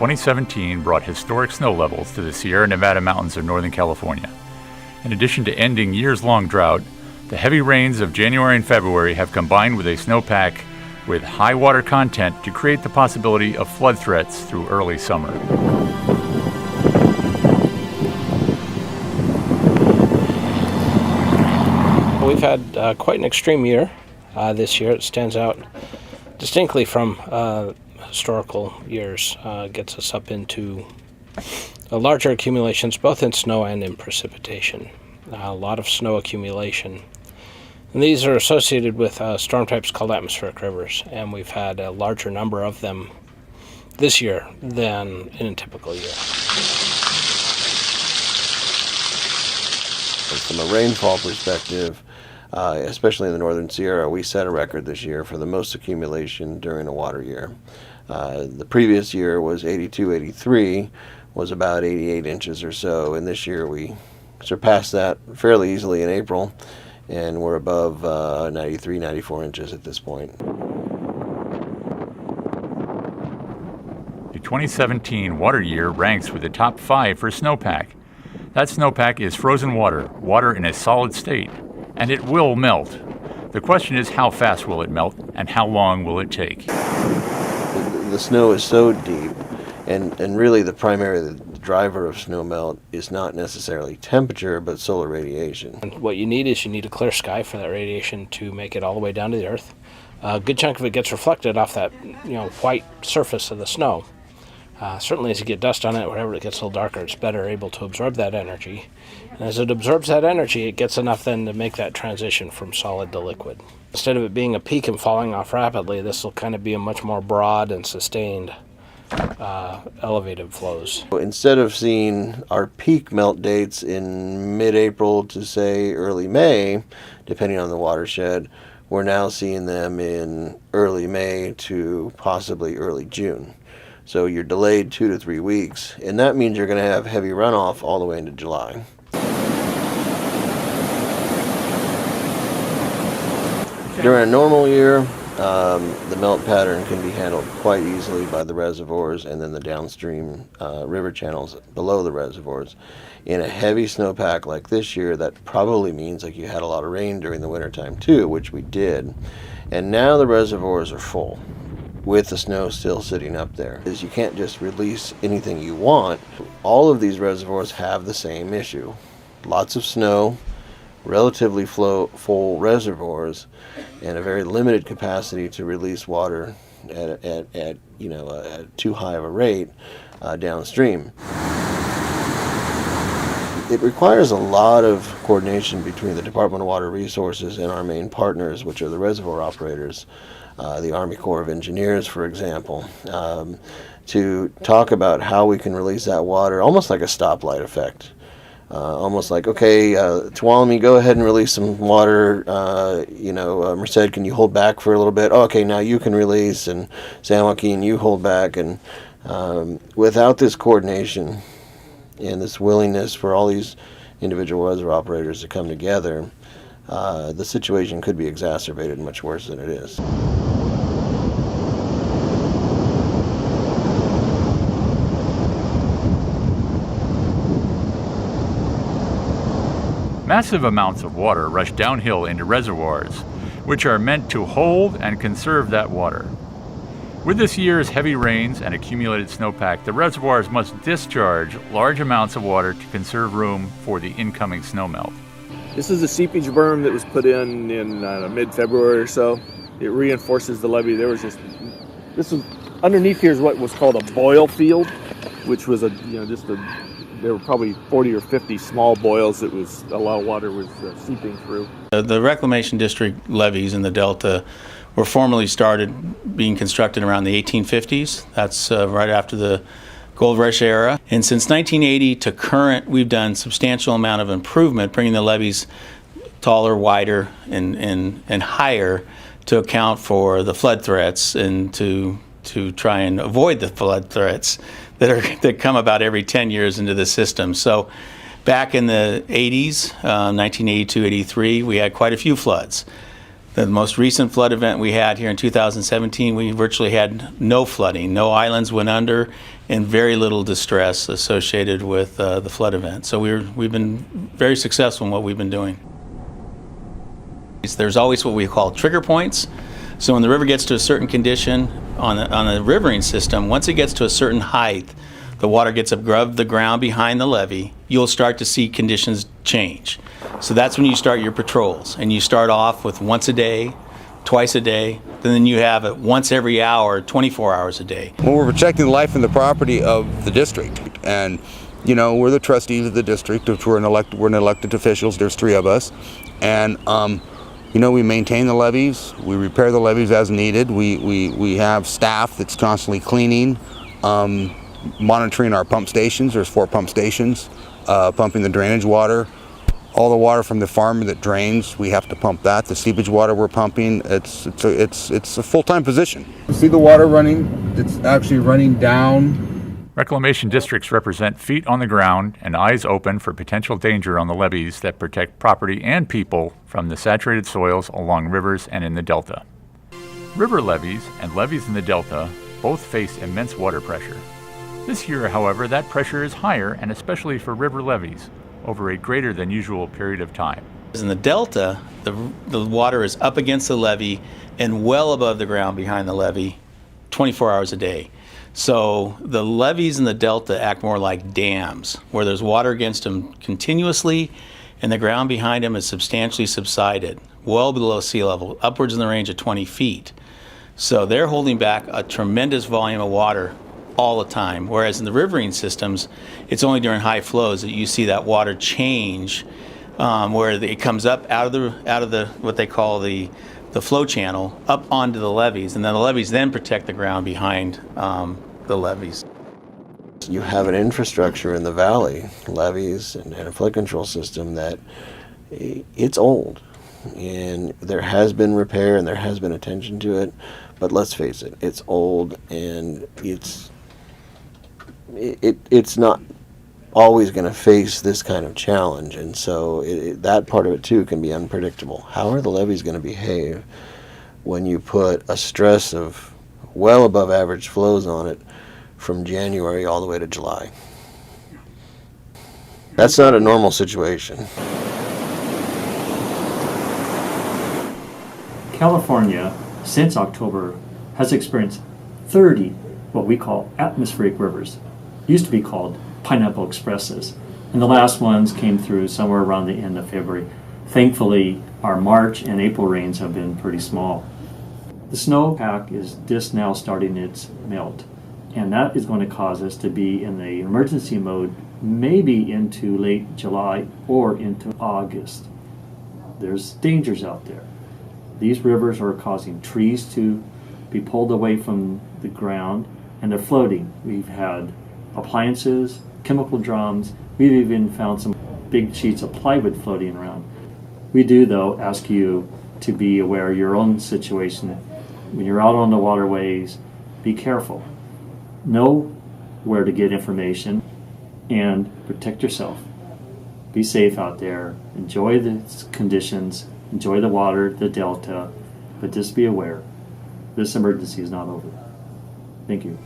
2017 brought historic snow levels to the Sierra Nevada mountains of Northern California. In addition to ending years-long drought, the heavy rains of January and February have combined with a snowpack with high water content to create the possibility of flood threats through early summer. We've had quite an extreme year this year. It stands out distinctly from historical years. Gets us up into larger accumulations, both in snow and in precipitation. A lot of snow accumulation. And these are associated with storm types called atmospheric rivers, and we've had a larger number of them this year than in a typical year. From a rainfall perspective, especially in the Northern Sierra, we set a record this year for the most accumulation during a water year. The previous year was 82-83, was about 88 inches or so, and this year we surpassed that fairly easily in April, and we're above 93-94 inches at this point. The 2017 water year ranks with the top 5 for snowpack. That snowpack is frozen water, water in a solid state, and it will melt. The question is, how fast will it melt, and how long will it take? The snow is so deep, and really the primary driver of snow melt is not necessarily temperature, but solar radiation. And what you need is a clear sky for that radiation to make it all the way down to the earth. A good chunk of it gets reflected off that white surface of the snow. Certainly as you get dust on it, wherever it gets a little darker, it's better able to absorb that energy. And as it absorbs that energy, it gets enough then to make that transition from solid to liquid. Instead of it being a peak and falling off rapidly, this will kind of be a much more broad and sustained elevated flows. Instead of seeing our peak melt dates in mid-April to say early May, depending on the watershed, we're now seeing them in early May to possibly early June. So you're delayed 2 to 3 weeks, and that means you're going to have heavy runoff all the way into July. During a normal year, the melt pattern can be handled quite easily by the reservoirs and then the downstream river channels below the reservoirs. In a heavy snowpack like this year, that probably means like you had a lot of rain during the wintertime too, which we did. And now the reservoirs are full with the snow still sitting up there. You can't just release anything you want. All of these reservoirs have the same issue. Lots of snow, relatively full reservoirs, and a very limited capacity to release water at too high of a rate downstream. It requires a lot of coordination between the Department of Water Resources and our main partners, which are the reservoir operators, the Army Corps of Engineers, for example, to talk about how we can release that water, almost like a stoplight effect. Almost like, okay, Tuolumne, go ahead and release some water. Merced, can you hold back for a little bit? Oh, okay, now you can release, and San Joaquin, you hold back. And without this coordination and this willingness for all these individual reservoir operators to come together, the situation could be exacerbated much worse than it is. Massive amounts of water rush downhill into reservoirs, which are meant to hold and conserve that water. With this year's heavy rains and accumulated snowpack, the reservoirs must discharge large amounts of water to conserve room for the incoming snowmelt. This is a seepage berm that was put in mid-February or so. It reinforces the levee. Underneath here is what was called a boil field, which was there were probably 40 or 50 small boils that a lot of water was seeping through. The reclamation district levees in the Delta were formally started being constructed around the 1850s. That's right after the Gold Rush era. And since 1980 to current, we've done substantial amount of improvement, bringing the levees taller, wider, and higher to account for the flood threats and to try and avoid the flood threats that come about every 10 years into the system. So back in the 80s, 1982, 83, we had quite a few floods. The most recent flood event we had here in 2017, we virtually had no flooding. No islands went under and very little distress associated with the flood event. So we've been very successful in what we've been doing. There's always what we call trigger points. So when the river gets to a certain condition on the rivering system, once it gets to a certain height, the water gets above the ground behind the levee, you'll start to see conditions change. So that's when you start your patrols, and you start off with once a day, twice a day, then you have it once every hour, 24 hours a day. Well, we're protecting the life and the property of the district, and you know, we're the trustees of the district, which we're elected officials. There's 3 of us, and you know, we maintain the levees, we repair the levees as needed. We have staff that's constantly cleaning, monitoring our pump stations. There's 4 pump stations, pumping the drainage water. All the water from the farm that drains, we have to pump that. The seepage water we're pumping, it's a full-time position. See the water running? It's actually running down. Reclamation districts represent feet on the ground and eyes open for potential danger on the levees that protect property and people from the saturated soils along rivers and in the delta. River levees and levees in the delta both face immense water pressure. This year, however, that pressure is higher, and especially for river levees, over a greater than usual period of time. In the delta, the water is up against the levee and well above the ground behind the levee 24 hours a day. So the levees in the delta act more like dams, where there's water against them continuously and the ground behind them is substantially subsided, well below sea level, upwards in the range of 20 feet. So they're holding back a tremendous volume of water all the time, whereas in the riverine systems, it's only during high flows that you see that water change, where it comes up out of the what they call the flow channel up onto the levees, and then the levees then protect the ground behind the levees. You have an infrastructure in the valley, levees and a flood control system that it's old, and there has been repair and there has been attention to it, but let's face it, it's old, and it's not always going to face this kind of challenge, and so that part of it too can be unpredictable. How are the levees going to behave when you put a stress of well above average flows on it from January all the way to July? That's not a normal situation. California, since October, has experienced 30 what we call atmospheric rivers. Used to be called Pineapple Expresses, and the last ones came through somewhere around the end of February. Thankfully, our March and April rains have been pretty small. The snowpack is just now starting its melt, and that is going to cause us to be in the emergency mode maybe into late July or into August. There's dangers out there. These rivers are causing trees to be pulled away from the ground, and they're floating. We've had appliances, chemical drums. We've even found some big sheets of plywood floating around. We do, though, ask you to be aware of your own situation. When you're out on the waterways, be careful. Know where to get information and protect yourself. Be safe out there. Enjoy the conditions. Enjoy the water, the delta, but just be aware. This emergency is not over. Thank you.